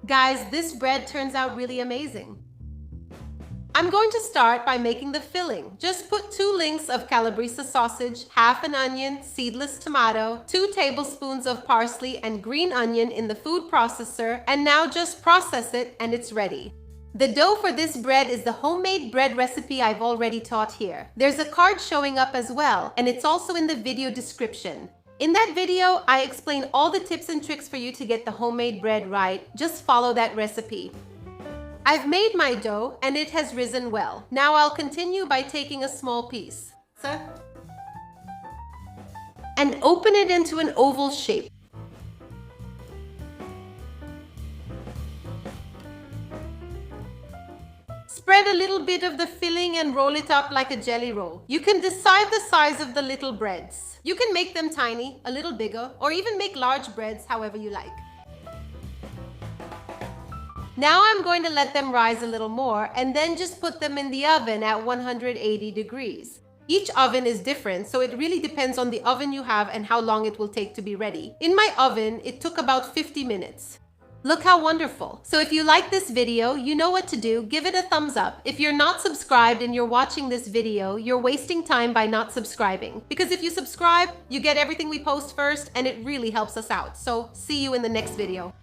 Guys, this bread turns out really amazing. I'm going to start by making the filling. Just put 2 links of Calabresa sausage, half an onion, seedless tomato, 2 tablespoons of parsley and green onion in the food processor, and now just process it and it's ready. The dough for this bread is the homemade bread recipe I've already taught here. There's a card showing up as well, and it's also in the video description. In that video, I explain all the tips and tricks for you to get the homemade bread right. Just follow that recipe. I've made my dough and it has risen well. Now I'll continue by taking a small piece, and open it into an oval shape. Spread a little bit of the filling and roll it up like a jelly roll. You can decide the size of the little breads. You can make them tiny, a little bigger, or even make large breads however you like. Now I'm going to let them rise a little more and then just put them in the oven at 180 degrees. Each oven is different, so it really depends on the oven you have and how long it will take to be ready. In my oven, it took about 50 minutes. Look how wonderful. So if you like this video, you know what to do. Give it a thumbs up. If you're not subscribed and you're watching this video, you're wasting time by not subscribing. Because if you subscribe, you get everything we post first and it really helps us out. So see you in the next video.